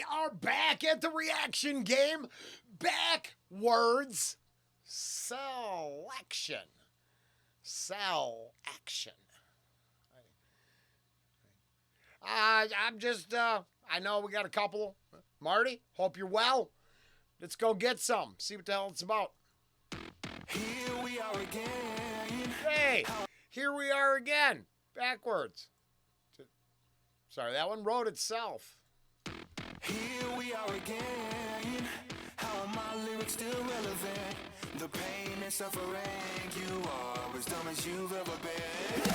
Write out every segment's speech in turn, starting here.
We are back at the reaction game. Backwordz SELLection. SELLection. I'm just, I know we got a couple. Marty, hope you're well. Let's go get some. See what the hell it's about. Here we are again. Hey, here we are again. Backwordz. Sorry, that one wrote itself. Here we are again. How are my lyrics still relevant? The pain and suffering. You are as dumb as you've ever been.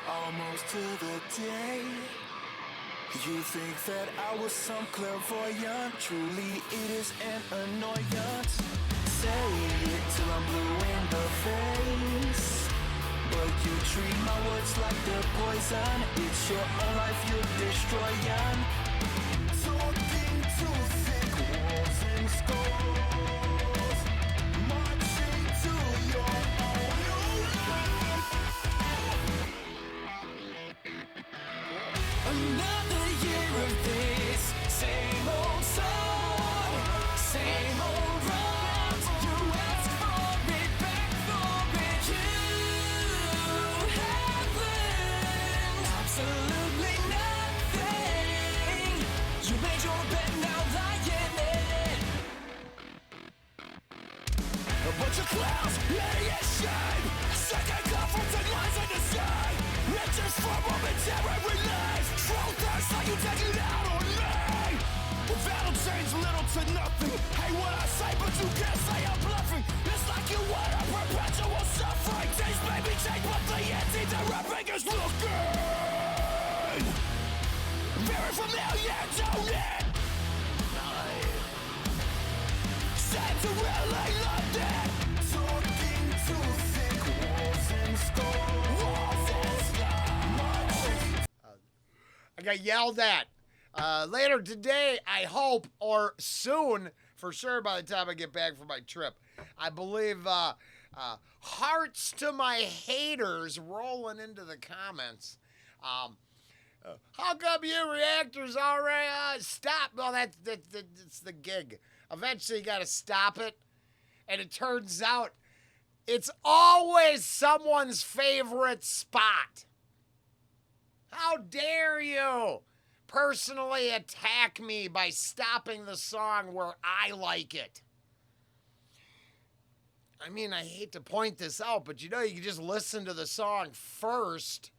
Almost to the day you think that I was some clairvoyant. Truly it is an annoyance. Say it till I'm blue in the face, but you treat my words like they're poison. It's your own life you're destroying. Talking to thick walls and skulls, marching to your own life. Another year of this, same old song, same old rant. You ask for it, back for it. You have learned absolutely nothing. You made your bed, now lie in it. A bunch of clowns, idiotion. Second conference lies in the sky. It's just for momentary relief. Truth like you take it out on me. Well, that'll change little to nothing. Hey, what I say, but you can't say I'm bluffing. It's like you want a perpetual suffering. Things may be changed, but the anti-therapy is looking very familiar, don't it? Time to really love that. Talking to thick walls and skulls. Walls and skulls. I got yelled at. Later today, I hope, or soon, for sure by the time I get back from my trip. I believe hearts to my haters rolling into the comments. How come you reactors already stop? Well, that's the gig. Eventually, you got to stop it. And it turns out it's always someone's favorite spot. How dare you personally attack me by stopping the song where I like it? I mean, I hate to point this out, but you know, you can just listen to the song first.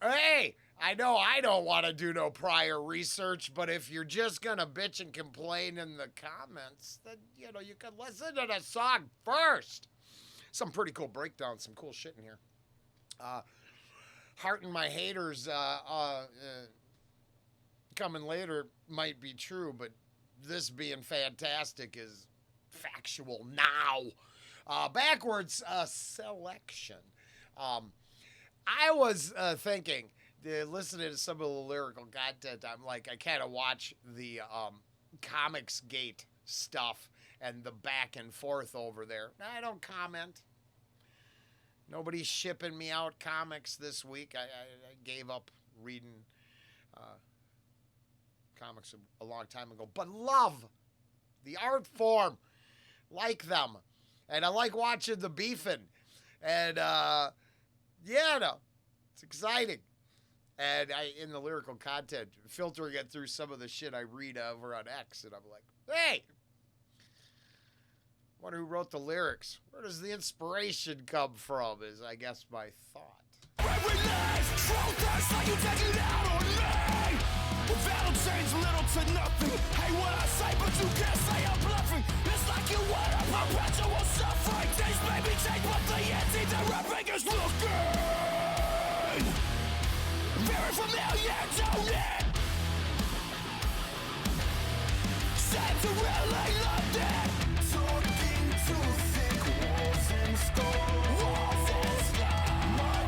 Hey, I know I don't want to do no prior research, but if you're just going to bitch and complain in the comments, then, you know, you can listen to the song first. Some pretty cool breakdowns, some cool shit in here. Hearting my haters coming later might be true, but this being fantastic is factual now. Backwordz SELLection. I was thinking, listening to some of the lyrical content, I'm like, I kind of watch the Comics Gate stuff and the back and forth over there. I don't comment. Nobody's shipping me out comics this week. I gave up reading comics a long time ago. But love the art form. Like them. And I like watching the beefing. And, yeah, no, it's exciting. And in the lyrical content, filtering it through some of the shit I read over on X. And I'm like, hey, wonder who wrote the lyrics. Where does the inspiration come from is, I guess, my thought. Well, that'll change little to nothing. Hey, what I say, but you can't say I'm bluffing. It's like you want a perpetual suffering. Things may be changed, but the anti-therapy is looking very familiar, don't it? Time to really love that. Talking to thick walls and skulls. Walls and skulls.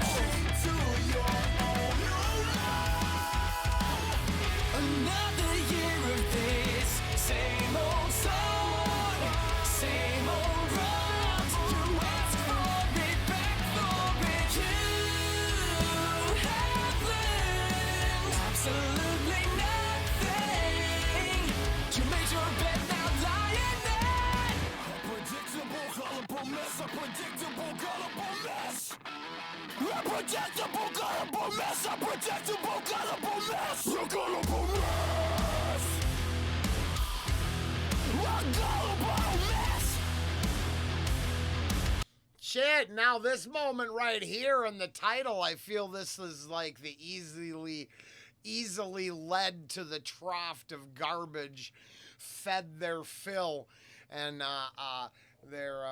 Unpredictable, gullible mess. Unpredictable, gullible mess. A gullible mess. A gullible mess. Shit, now this moment right here in the title, I feel this is like the easily led to the trough of garbage, fed their fill, and they're,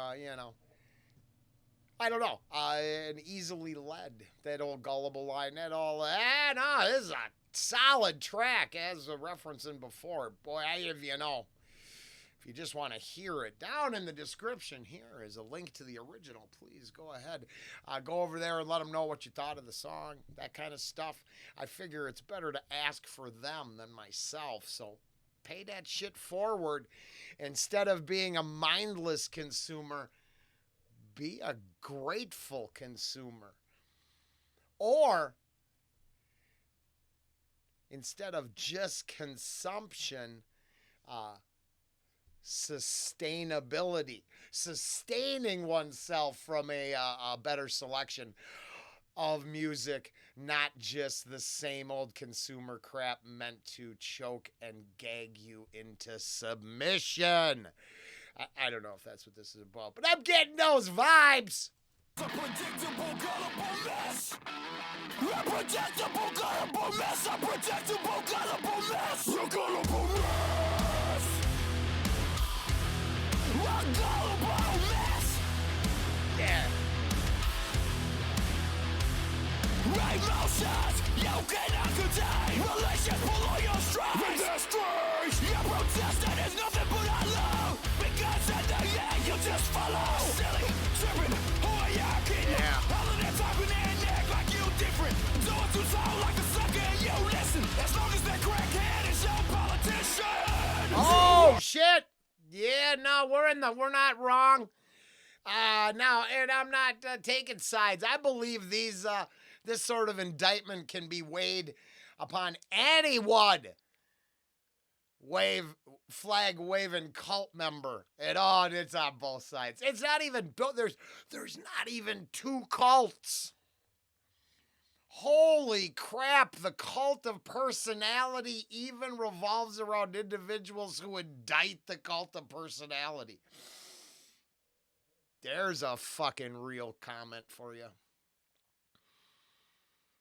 I don't know, and easily led. That old gullible line, that all, no, this is a solid track, as referencing before. Boy, if you just want to hear it, down in the description here is a link to the original. Please go ahead. Go over there and let them know what you thought of the song, that kind of stuff. I figure it's better to ask for them than myself, so pay that shit forward. Instead of being a mindless consumer, be a grateful consumer. Or, instead of just consumption, sustainability, sustaining oneself from a better selection of music, not just the same old consumer crap meant to choke and gag you into submission. I don't know if that's what this is about, but I'm getting those vibes. Unpredictable, gullible mess. Unpredictable, gullible mess. Unpredictable, gullible mess. A gullible mess. A gullible mess. Yeah. Emotions you cannot contain. Relations pull all your strength. Your protesting is nothing but a love. Because in the end you just follow. Silly, tripping, who are you kidding? Yeah. All of that talking and act like you different. So it's too sound like a sucker and you listen. As long as that crackhead is your politician. Oh shit. Yeah, no, we're not wrong. Now, and I'm not taking sides. I believe this sort of indictment can be weighed upon anyone. Flag waving cult member. It's on both sides. It's not even there's not even two cults. Holy crap, the cult of personality even revolves around individuals who indict the cult of personality. There's a fucking real comment for you.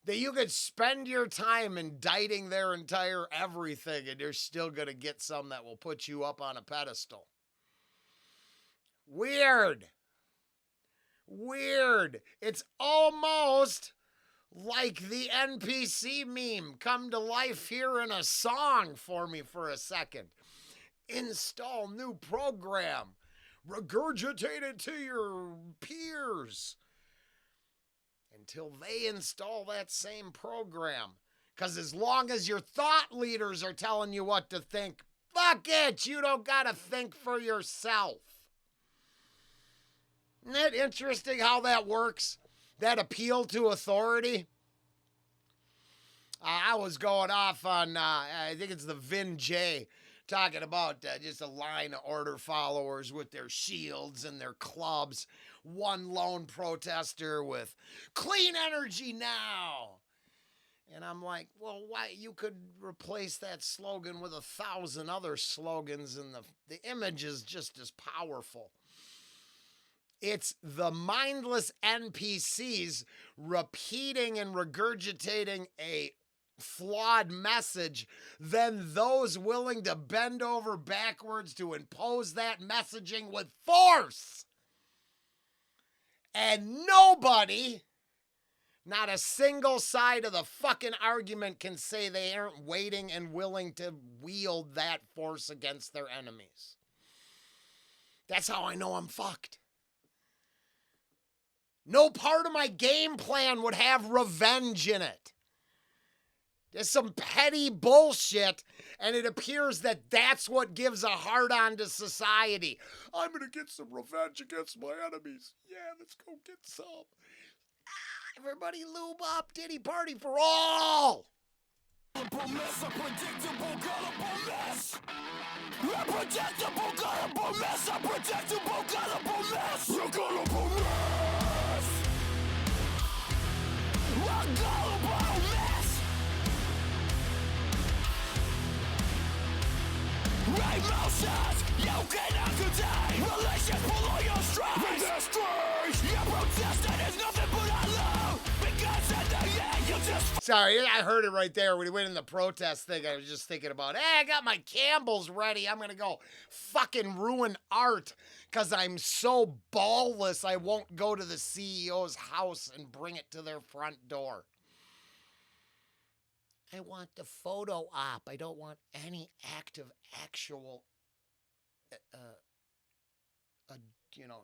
That you could spend your time indicting their entire everything and you're still going to get some that will put you up on a pedestal. Weird. It's almost like the NPC meme come to life here in a song for me for a second. Install new program. Regurgitate it to your peers until they install that same program. Because as long as your thought leaders are telling you what to think, fuck it, you don't got to think for yourself. Isn't it interesting how that works? That appeal to authority? I was going off on, I think it's the Vin J, talking about just a line of order followers with their shields and their clubs. One lone protester with clean energy now. And I'm like, well, why? You could replace that slogan with 1,000 other slogans, and the image is just as powerful. It's the mindless NPCs repeating and regurgitating a flawed message than those willing to bend over backwards to impose that messaging with force. And nobody, not a single side of the fucking argument, can say they aren't waiting and willing to wield that force against their enemies. That's how I know I'm fucked. No part of my game plan would have revenge in it. There's some petty bullshit, and it appears that that's what gives a hard-on to society. I'm going to get some revenge against my enemies. Yeah, let's go get some. Everybody lube up, titty party for all. Gullible mess, unpredictable, gullible mess. Unpredictable, gullible mess. Unpredictable, gullible mess. A gullible mess. die. Relations below your strides. Industry. Your protesting is nothing but hollow. Because at the end you just Sorry, I heard it right there when he went in the protest thing. I was just thinking about, hey, I got my Campbell's ready. I'm going to go fucking ruin art because I'm so ballless I won't go to the CEO's house and bring it to their front door. I want the photo op. I don't want any active, actual,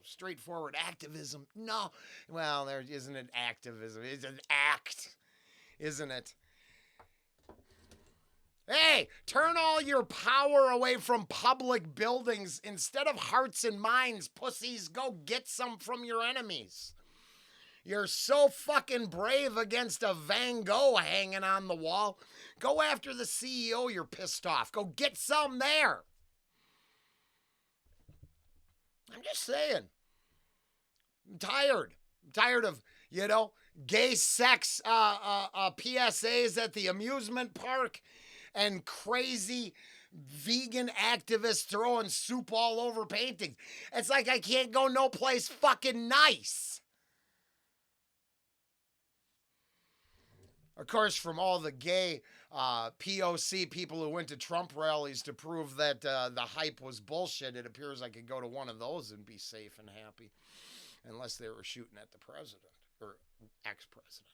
straightforward activism. No. Well, there isn't an activism. It's an act, isn't it? Hey, turn all your power away from public buildings. Instead of hearts and minds, pussies, go get some from your enemies. You're so fucking brave against a Van Gogh hanging on the wall. Go after the CEO you're pissed off. Go get some there. I'm just saying. I'm tired. I'm tired of, gay sex PSAs at the amusement park and crazy vegan activists throwing soup all over paintings. It's like I can't go no place fucking nice. Of course, from all the gay POC people who went to Trump rallies to prove that the hype was bullshit, it appears I could go to one of those and be safe and happy. Unless they were shooting at the president or ex-president.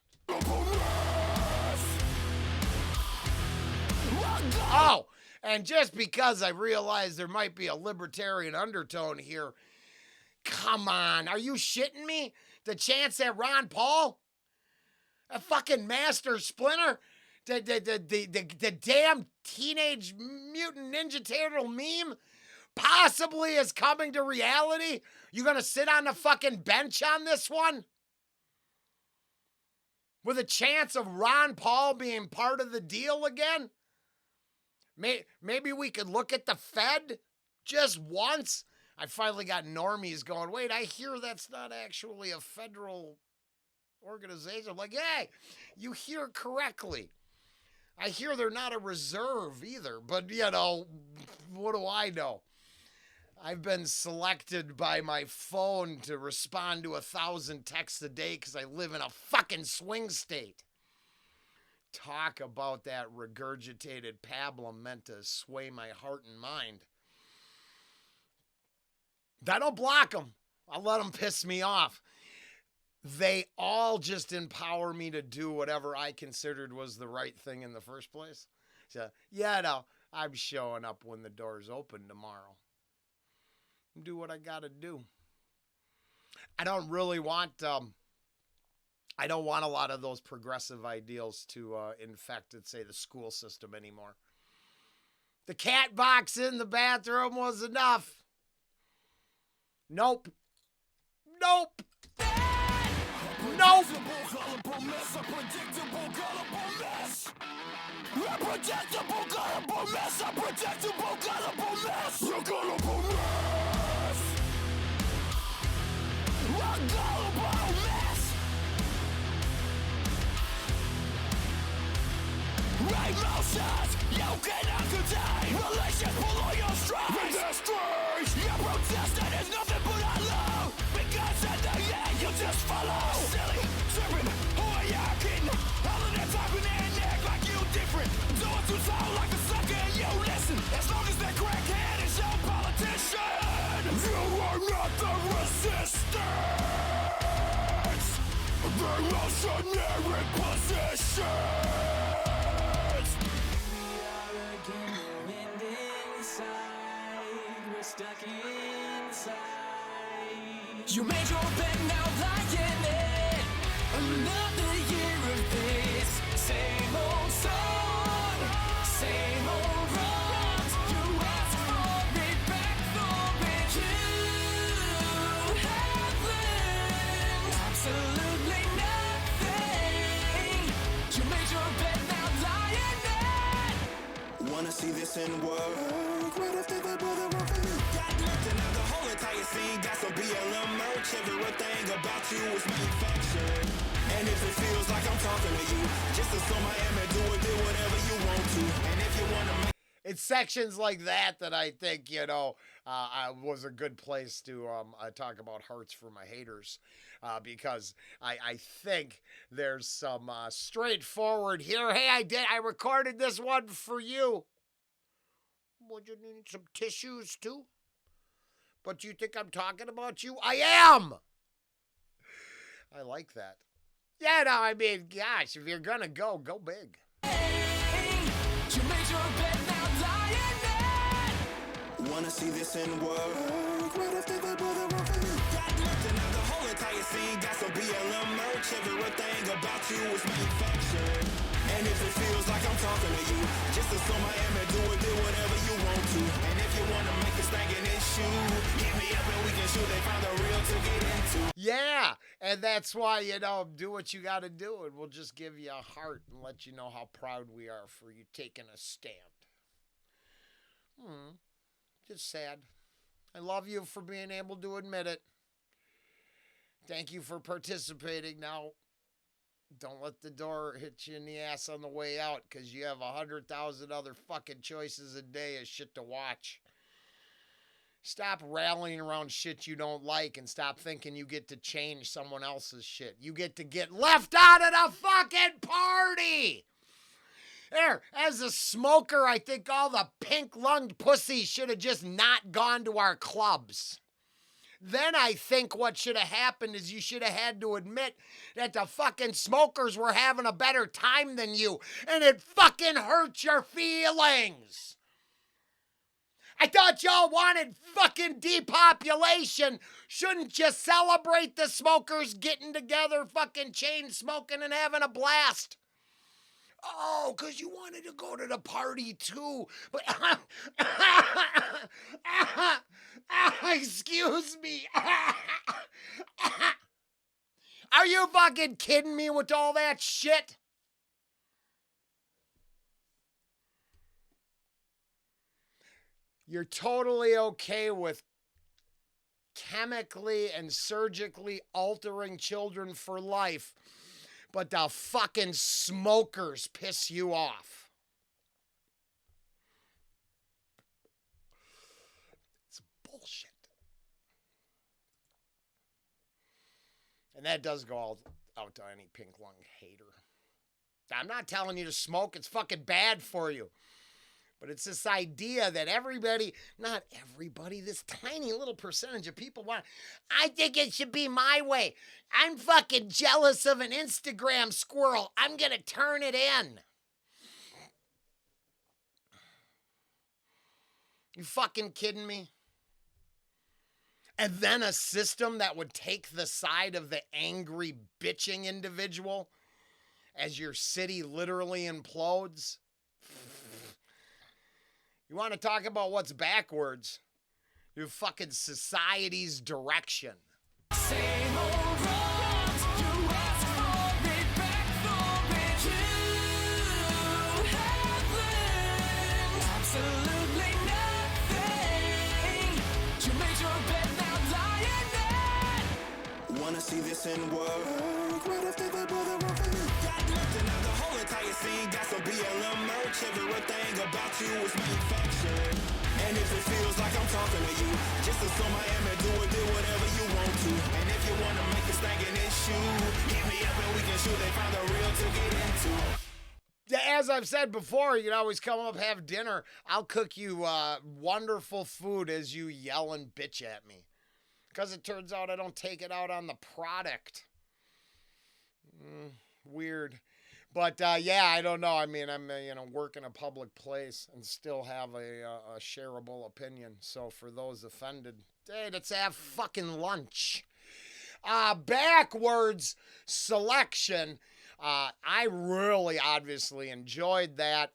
Oh, and just because I realize there might be a libertarian undertone here, come on, are you shitting me? The chance that Ron Paul, a fucking master splinter, the damn Teenage Mutant Ninja Turtle meme possibly is coming to reality? You gonna sit on the fucking bench on this one? With a chance of Ron Paul being part of the deal again? Maybe we could look at the Fed just once. I finally got normies going, wait, I hear that's not actually a federal organization. I'm like, hey, you hear correctly. I hear they're not a reserve either, but what do I know? I've been selected by my phone to respond to 1,000 texts a day because I live in a fucking swing state. Talk about that regurgitated pablum meant to sway my heart and mind. I don't block them. I let them piss me off. They all just empower me to do whatever I considered was the right thing in the first place. So, I'm showing up when the doors open tomorrow. Do what I gotta do. I don't really want, I don't want a lot of those progressive ideals to infect, say, the school system anymore. The cat box in the bathroom was enough. Nope. Nope. Nope. Unpredictable, gullible mess. Unpredictable, gullible mess. A gullible mess. A gullible mess. Emotions you cannot contain. Relations below your strides. Industry. Your protesting is nothing but hollow. Because at the end you just follow. Silly, tripping, who are you kidding? All of that talking and act like you different. Do it too sound like a sucker and you listen. As long as that crackhead is your politician, you are not the resistance. The revolutionary positions. We are again and inside. We're stuck inside. You made your bed, now lie in it. Another year of this. Same old song, same old runs. You ask for it, back for it. You have learned absolutely nothing. You made your bed, now lie in it. Wanna see this in work? What if they were both working? Got nothing of the whole entire scene. Got some BLM merch. Everything about you is manufactured. And if it feels like I'm talking to you, just assume I am and do whatever you want to. And if you want to make It's sections like that that I think, was a good place to talk about hearts for my haters. Because I think there's some straightforward here. Hey, I recorded this one for you. Would you need some tissues too? But you think I'm talking about you? I am! I like that. Yeah, no, I mean, gosh, if you're gonna go big. You made your bed, now lie in it. Wanna see this in work? Right after the brother won't finish. Got nothing on the whole entire scene. Got some BLM merch. Everything about you is manufactured. And if it feels like I'm talking to you, just assume I am and do whatever you want to. And if you wanna make this thing an issue, hit me up and we can shoot. They find the real to get into. Yeah, and that's why, do what you gotta do, and we'll just give you a heart and let you know how proud we are for you taking a stand. Just sad. I love you for being able to admit it. Thank you for participating. Now, don't let the door hit you in the ass on the way out, because you have 100,000 other fucking choices a day of shit to watch. Stop rallying around shit you don't like and stop thinking you get to change someone else's shit. You get to get left out of the fucking party. There, as a smoker, I think all the pink-lunged pussies should have just not gone to our clubs. Then I think what should have happened is you should have had to admit that the fucking smokers were having a better time than you, and it fucking hurt your feelings. I thought y'all wanted fucking depopulation. Shouldn't you celebrate the smokers getting together, fucking chain smoking and having a blast? Oh, because you wanted to go to the party too. But, excuse me. Are you fucking kidding me with all that shit? You're totally okay with chemically and surgically altering children for life, but the fucking smokers piss you off. It's bullshit. And that does go out to any pink lung hater. I'm not telling you to smoke. It's fucking bad for you. But it's this idea that everybody, not everybody, this tiny little percentage of people want, I think it should be my way. I'm fucking jealous of an Instagram squirrel. I'm going to turn it in. You fucking kidding me? And then a system that would take the side of the angry, bitching individual as your city literally implodes? You want to talk about what's backwards? Your fucking society's direction. Same old roads, you ask for it back for it. You have learned absolutely nothing. You made your bed, now lie in it. Wanna see this in work? Right after the brother won't finish. Got nothing on the whole entire scene. Got some BLM merch. Everything about you is manufactured. And if it feels like I'm talking to you, just assume I am and do whatever you want to. And if you wanna make this thing an issue, hit me up and we can shoot. They find the real to get into. As I've said before, you can always come up, have dinner. I'll cook you wonderful food as you yell and bitch at me. Because it turns out I don't take it out on the product. Weird. But, yeah, I don't know. I mean, I'm, work in a public place and still have a shareable opinion. So for those offended, hey, let's have fucking lunch. Backwordz SELLection. I really obviously enjoyed that.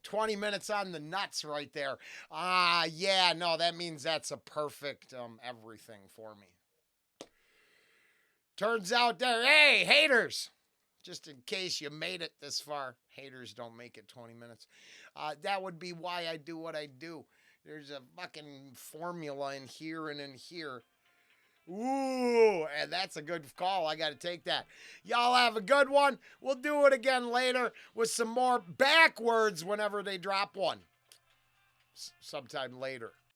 20 minutes on the nuts right there. Yeah, no, that means that's a perfect everything for me. Turns out there, hey, haters. Just in case you made it this far, haters don't make it 20 minutes. That would be why I do what I do. There's a fucking formula in here and in here. Ooh, and that's a good call. I got to take that. Y'all have a good one. We'll do it again later with some more Backwordz whenever they drop one. Sometime later.